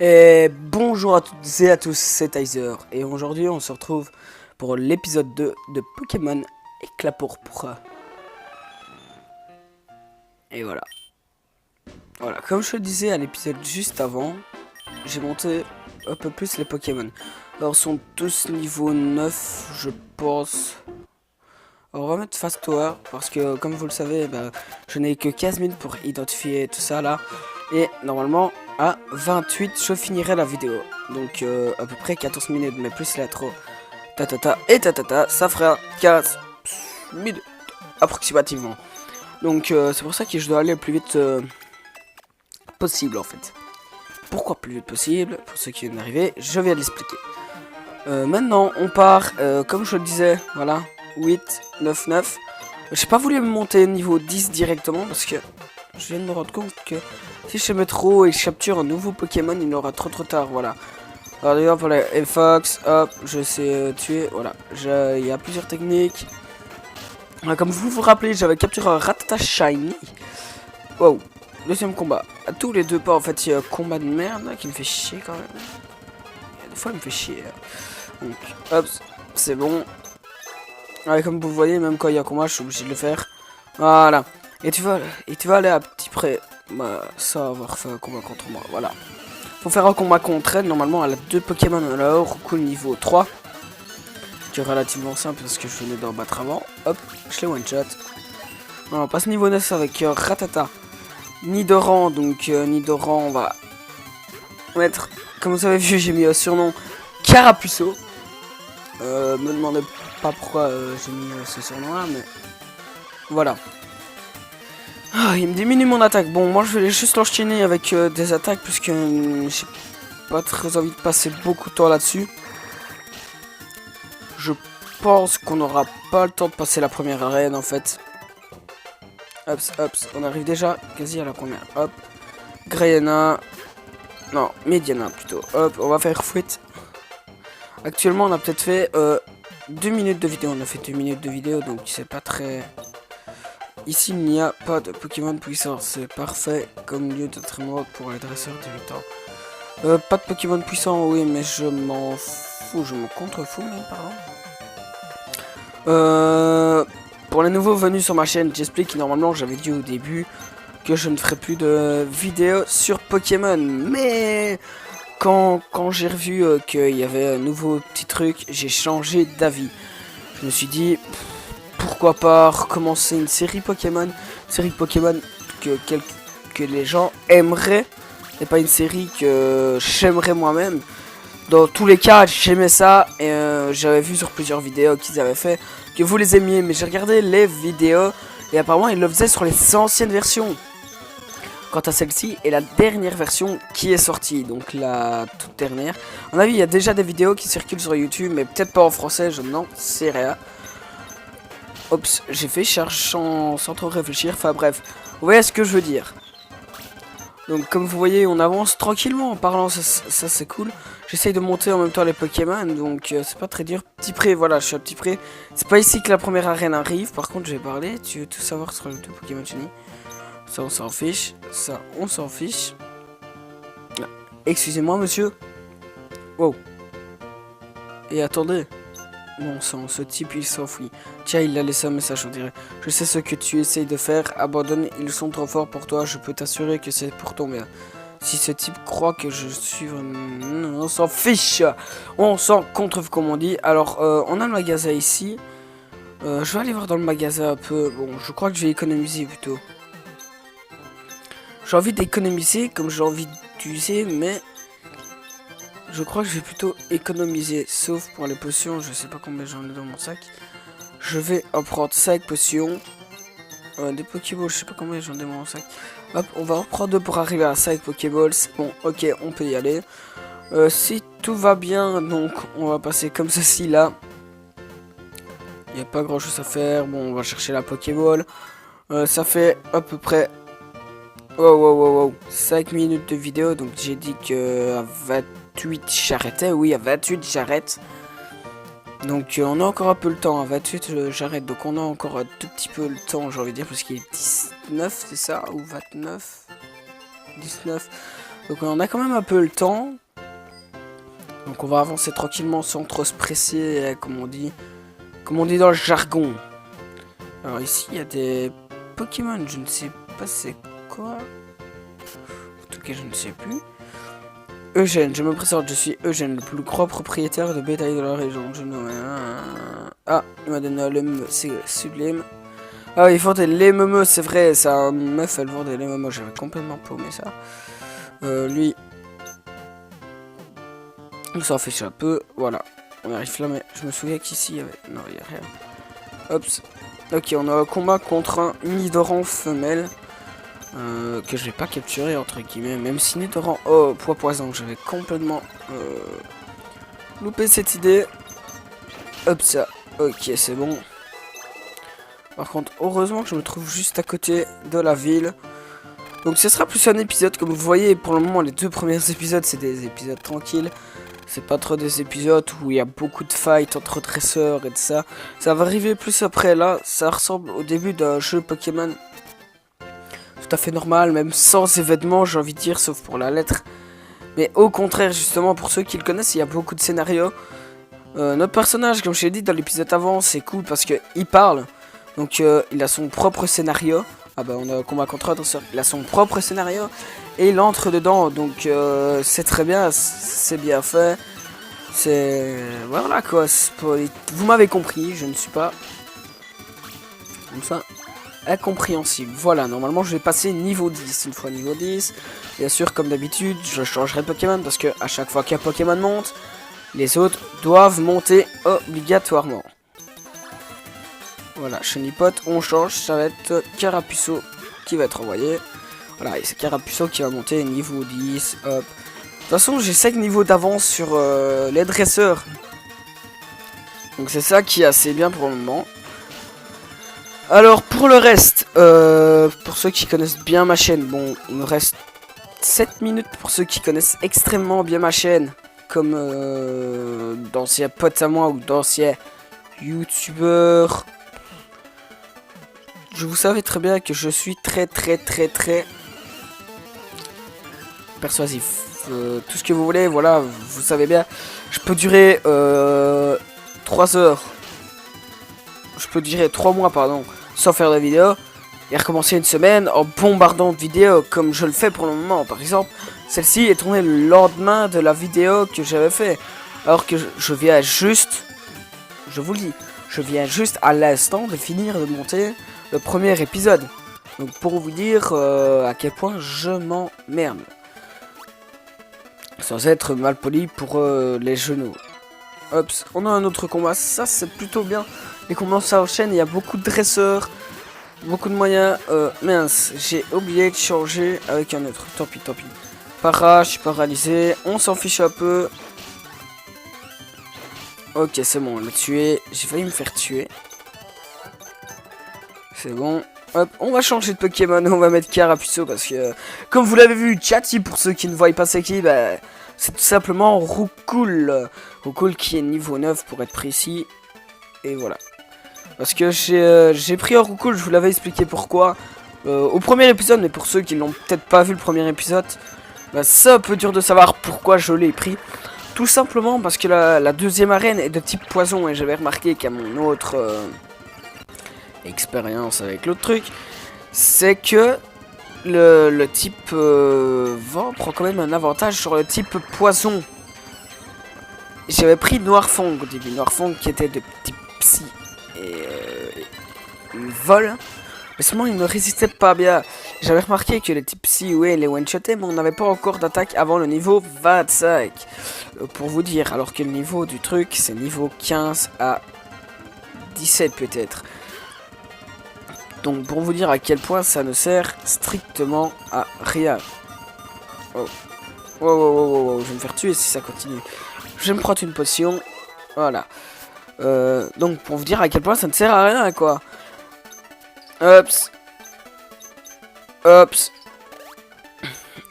Et bonjour à toutes et à tous, c'est Tyzer. Et aujourd'hui, on se retrouve pour l'épisode 2 de Pokémon Éclat Pourpre. Et voilà. Voilà, comme je le disais à l'épisode juste avant, j'ai monté un peu plus les Pokémon. Alors, ils sont tous niveau 9, je pense. Alors, on va mettre Fast Tower parce que, comme vous le savez, je n'ai que 15 minutes pour identifier tout ça là. Et normalement, à 28, je finirai la vidéo. Donc, à peu près 14 minutes, mais plus l'intro. Tatata et tatata, ça fera 15 minutes approximativement. Donc, c'est pour ça que je dois aller le plus vite possible en fait. Pourquoi plus vite possible? Pour ceux qui viennent d'arriver, je viens de l'expliquer. Maintenant, on part, comme je le disais, voilà, 8, 9, 9. J'ai pas voulu me monter niveau 10 directement parce que je viens de me rendre compte que si je mets trop et que je capture un nouveau Pokémon, il aura trop tard, voilà. Alors d'ailleurs pour la Fox, hop, je sais tuer, voilà. Il y a plusieurs techniques. Comme vous vous rappelez, j'avais capturé un Rattata Shiny. Wow, deuxième combat. À tous les deux pas, en fait, il y a un combat de merde là, qui me fait chier quand même. Des fois, il me fait chier. Donc, hop, c'est bon. Ouais, comme vous voyez, même quand il y a un combat, je suis obligé de le faire. Voilà. Et tu vas aller à petit près. Bah, ça avoir fait un combat contre moi. Voilà. Faut faire un combat contre elle. Normalement, elle a deux Pokémon alors. Cool niveau 3. Qui est relativement simple parce que je venais d'en battre avant. Hop, je l'ai one shot. On passe niveau 9 avec Rattata. Nidoran. Donc, Nidoran, on va mettre. Comme vous avez vu, j'ai mis un surnom Carapuceau. Me demandez pas pourquoi j'ai mis ce surnom là, mais voilà. Ah, il me diminue mon attaque. Bon, moi je vais juste l'enchaîner avec des attaques puisque j'ai pas très envie de passer beaucoup de temps là-dessus. Je pense qu'on n'aura pas le temps de passer la première arène en fait. Hop, hop, on arrive déjà quasi à la première. Hop, Grayena. Non, Mediana plutôt. Hop, on va faire Fouette. Actuellement, on a peut-être fait 2 minutes de vidéo. On a fait 2 minutes de vidéo, donc c'est pas très... Ici, il n'y a pas de Pokémon puissant. C'est parfait comme lieu d'entraînement pour les dresseurs de 8 ans. Pas de Pokémon puissant, oui, mais je m'en fous. Je me contrefous même, pardon. Pour les nouveaux venus sur ma chaîne, j'explique que normalement, j'avais dit au début que je ne ferai plus de vidéos sur Pokémon. Mais... Quand j'ai revu qu'il y avait un nouveau petit truc, j'ai changé d'avis. Je me suis dit, pourquoi pas recommencer une série Pokémon que les gens aimeraient, et pas une série que j'aimerais moi-même. Dans tous les cas, j'aimais ça, et j'avais vu sur plusieurs vidéos qu'ils avaient fait, que vous les aimiez, mais j'ai regardé les vidéos, et apparemment ils le faisaient sur les anciennes versions. Quant à celle-ci est la dernière version qui est sortie, donc la toute dernière. À mon avis, il y a déjà des vidéos qui circulent sur YouTube, mais peut-être pas en français, je n'en sais rien. Oups, j'ai fait cherche sans trop réfléchir, enfin bref, vous voyez ce que je veux dire. Donc comme vous voyez, on avance tranquillement en parlant, ça c'est cool. J'essaye de monter en même temps les Pokémon, donc c'est pas très dur. Petit pré, voilà, je suis à petit pré. C'est pas ici que la première arène arrive, par contre je vais parler, tu veux tout savoir sur les deux Pokémon Shiny. Ça, on s'en fiche. Ça, on s'en fiche. Ah, excusez-moi, monsieur. Wow. Et attendez. Bon sang, ce type, il s'enfuit. Tiens, il a laissé un message, on dirait. Je sais ce que tu essayes de faire. Abandonne, ils sont trop forts pour toi. Je peux t'assurer que c'est pour ton bien. Si ce type croit que je suis... On s'en fiche. On s'en contre, comme on dit. Alors, on a le magasin ici. Je vais aller voir dans le magasin un peu. Bon, je crois que je vais économiser plutôt. J'ai envie d'économiser comme j'ai envie d'user, mais je crois que je vais plutôt économiser. Sauf pour les potions, je sais pas combien j'en ai dans mon sac. Je vais en prendre 5 potions. Des Pokéballs, je sais pas combien j'en ai dans mon sac. Hop, on va en prendre 2 pour arriver à 5 Pokéballs. Bon, ok, on peut y aller. Si tout va bien, donc on va passer comme ceci là. Il n'y a pas grand chose à faire. Bon, on va chercher la Pokéball. Ça fait à peu près... Wow, 5 minutes de vidéo, donc j'ai dit que à 28 j'arrêtais, oui à 28 j'arrête. Donc on a encore un peu le temps, à 28 j'arrête, donc on a encore un tout petit peu le temps, j'ai envie de dire, parce qu'il est 19, c'est ça, ou 29 19. Donc on a quand même un peu le temps. Donc on va avancer tranquillement sans trop se presser, comme on dit dans le jargon. Alors ici il y a des Pokémon, je ne sais pas c'est quoi. En tout cas je ne sais plus. Eugène, je me présente, je suis Eugène, le plus grand propriétaire de bétail de la région. Je nomme... Ah, il m'a donné le c'est sublime. Ah, ils vendent les momos, c'est vrai, sa meuf elle vendait les momos, j'avais complètement paumé ça. Lui, on s'en fiche un peu, voilà. On arrive là, mais je me souviens qu'ici il y avait... Non, il n'y a rien. Hop. Ok, on a un combat contre un Nidoran femelle. Que je vais pas capturer entre guillemets, même si Nidoran poids poison, j'avais complètement loupé cette idée. Hop ça, ok c'est bon. Par contre heureusement que je me trouve juste à côté de la ville. Donc ce sera plus un épisode, comme vous voyez pour le moment les 2 premiers épisodes c'est des épisodes tranquilles. C'est pas trop des épisodes où il y a beaucoup de fights entre dresseurs et de ça. Ça va arriver plus après là, ça ressemble au début d'un jeu Pokémon. Tout à fait normal, même sans événements, j'ai envie de dire, sauf pour la lettre. Mais au contraire, justement, pour ceux qui le connaissent, il y a beaucoup de scénarios. Notre personnage, comme je l'ai dit dans l'épisode avant, c'est cool parce qu'il parle. Donc, il a son propre scénario. Ah bah, on a un combat contre un dresseur. Il a son propre scénario et il entre dedans. Donc, c'est très bien, c'est bien fait. C'est... Voilà quoi. Vous m'avez compris, je ne suis pas... Comme ça... incompréhensible. Voilà, normalement je vais passer niveau 10. Une fois niveau 10, bien sûr comme d'habitude, je changerai de Pokémon parce que à chaque fois qu'un Pokémon monte, les autres doivent monter obligatoirement. Voilà, Chenipote, on change, ça va être Carapuceau qui va être envoyé. Voilà, et c'est Carapuceau qui va monter niveau 10, hop. De toute façon, j'ai 5 niveaux d'avance sur les dresseurs. Donc c'est ça qui est assez bien pour le moment. Alors pour le reste, pour ceux qui connaissent bien ma chaîne, bon, il me reste 7 minutes pour ceux qui connaissent extrêmement bien ma chaîne, comme d'anciens potes à moi ou d'anciens youtubeurs. Vous savez très bien que je suis très persuasif. Tout ce que vous voulez, voilà, vous savez bien. Je peux durer 3 heures. Je peux durer 3 mois, pardon, sans faire de vidéo. Et recommencer une semaine en bombardant de vidéos, comme je le fais pour le moment. Par exemple, celle-ci est tournée le lendemain de la vidéo que j'avais fait. Alors que je viens juste, je vous le dis, je viens juste à l'instant de finir de monter le premier épisode. Donc pour vous dire à quel point je m'emmerde. Sans être mal poli pour les genoux. Hop, on a un autre combat, ça c'est plutôt bien. Les combats ça enchaîne, il y a beaucoup de dresseurs, beaucoup de moyens. Mince, j'ai oublié de changer avec un autre, tant pis. Para, je suis paralysé, on s'en fiche un peu. Ok, c'est bon, on l'a tué, j'ai failli me faire tuer. C'est bon. Hop, on va changer de Pokémon, on va mettre Carapuceau parce que, comme vous l'avez vu, Chatty, pour ceux qui ne voient pas c'est qui, bah, c'est tout simplement Roucoule. Roucoule qui est niveau 9 pour être précis. Et voilà. Parce que j'ai pris un Roucoule, je vous l'avais expliqué pourquoi. Au premier épisode, mais pour ceux qui l'ont peut-être pas vu le premier épisode, bah, c'est un peu dur de savoir pourquoi je l'ai pris. Tout simplement parce que la deuxième arène est de type poison et j'avais remarqué qu'à mon autre... expérience avec l'autre truc, c'est que le type vent prend quand même un avantage sur le type poison. J'avais pris Noirfang au début, Noirfang qui était de type psy et il vole, mais seulement il ne résistait pas bien. J'avais remarqué que les types psy, ouais, les one-shotaient, mais on n'avait pas encore d'attaque avant le niveau 25. Pour vous dire, alors que le niveau du truc c'est niveau 15 à 17 peut-être. Donc pour vous dire à quel point ça ne sert strictement à rien. Oh. Oh, je vais me faire tuer si ça continue. Je vais me prendre une potion. Voilà. Donc pour vous dire à quel point ça ne sert à rien quoi. Hops.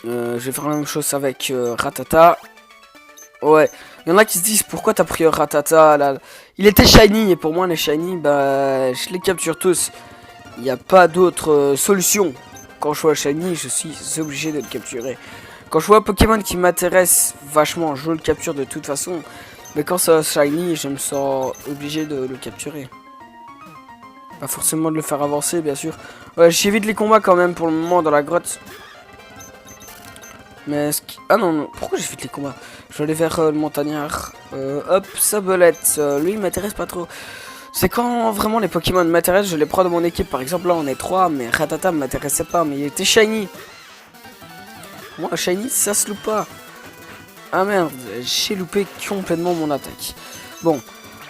Je vais faire la même chose avec Rattata. Ouais. Il y en a qui se disent pourquoi t'as pris Rattata là. Il était shiny et pour moi les shiny bah je les capture tous. Il n'y a pas d'autre solution. Quand je vois shiny, je suis obligé de le capturer. Quand je vois un Pokémon qui m'intéresse vachement, je le capture de toute façon. Mais quand ça shiny, je me sens obligé de le capturer. Pas forcément de le faire avancer, bien sûr. Ouais, j'évite les combats quand même pour le moment dans la grotte. Mais ce qui... Ah non, non, pourquoi j'évite les combats? Je vais aller vers le montagnard. Hop, Sabolette. Lui, il m'intéresse pas trop. C'est quand vraiment les Pokémon m'intéressent, je les prends dans mon équipe. Par exemple, là, on est 3, mais Rattata m'intéressait pas, mais il était shiny. Moi, shiny, ça se loupe pas. Ah merde, j'ai loupé complètement mon attaque. Bon,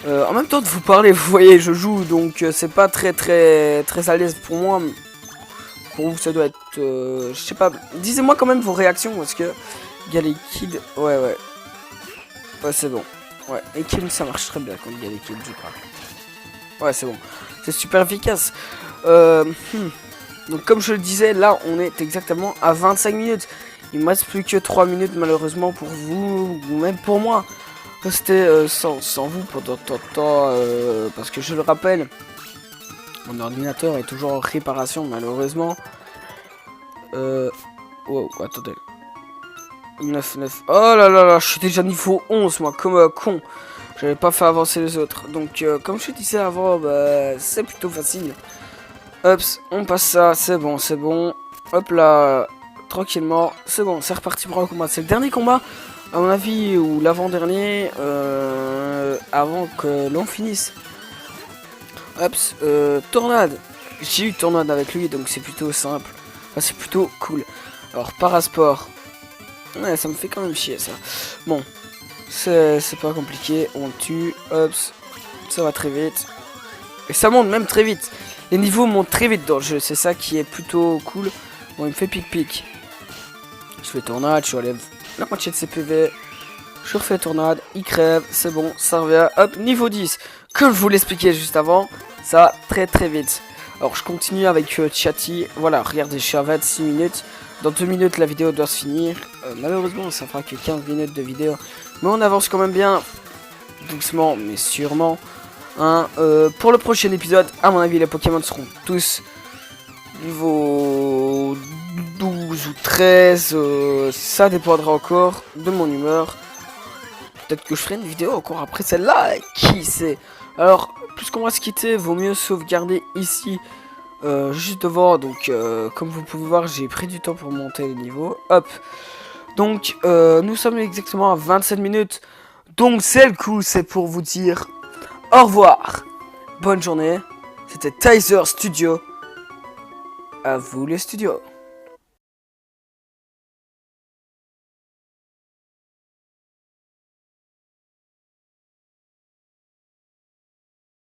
en même temps de vous parler, vous voyez, je joue, donc c'est pas très à l'aise pour moi. Pour vous, ça doit être, je sais pas. Dites-moi quand même vos réactions, parce que Galekid, ouais, c'est bon. Ouais, et Kim, ça marche très bien contre Galekid, je crois. Ouais, c'est bon, c'est super efficace. Donc comme je le disais, là, on est exactement à 25 minutes. Il me reste plus que 3 minutes malheureusement pour vous, ou même pour moi. Restez sans vous pendant tant de temps, parce que je le rappelle, mon ordinateur est toujours en réparation malheureusement. Wow, attendez. 9. Oh là là là, je suis déjà niveau 11 moi, comme un con. J'avais pas fait avancer les autres. Donc comme je disais avant, bah, c'est plutôt facile. Hop, on passe ça, c'est bon, c'est bon. Hop là, tranquillement, c'est bon, c'est reparti pour un combat. C'est le dernier combat, à mon avis, ou l'avant-dernier, avant que l'on finisse. Hop, Tornade. J'ai eu Tornade avec lui, donc c'est plutôt simple. Enfin, c'est plutôt cool. Alors, Parasport. Ouais, ça me fait quand même chier, ça. Bon, c'est pas compliqué, on le tue, hop, ça va très vite. Et ça monte même très vite. Les niveaux montent très vite dans le jeu, c'est ça qui est plutôt cool. Bon, il me fait pic-pic. Je fais tornade, je enlève la moitié de ses PV. Je refais tornade, il crève, c'est bon, ça revient. Hop, niveau 10. Comme je vous l'expliquais juste avant, ça va très vite. Alors, je continue avec Chatty. Voilà, regardez, je suis à 26 minutes. Dans 2 minutes, la vidéo doit se finir. Malheureusement, ça fera que 15 minutes de vidéo. Mais on avance quand même bien. Doucement, mais sûrement. Hein, pour le prochain épisode, à mon avis, les Pokémon seront tous niveau 12 ou 13. Ça dépendra encore de mon humeur. Peut-être que je ferai une vidéo encore après celle-là. Qui sait? Alors, puisqu'on va se quitter, vaut mieux sauvegarder ici. Juste devant. Donc, comme vous pouvez voir, j'ai pris du temps pour monter les niveaux. Hop. Donc, nous sommes exactement à 27 minutes. Donc, c'est le coup, c'est pour vous dire au revoir. Bonne journée. C'était Tyzer Studio. À vous les studios.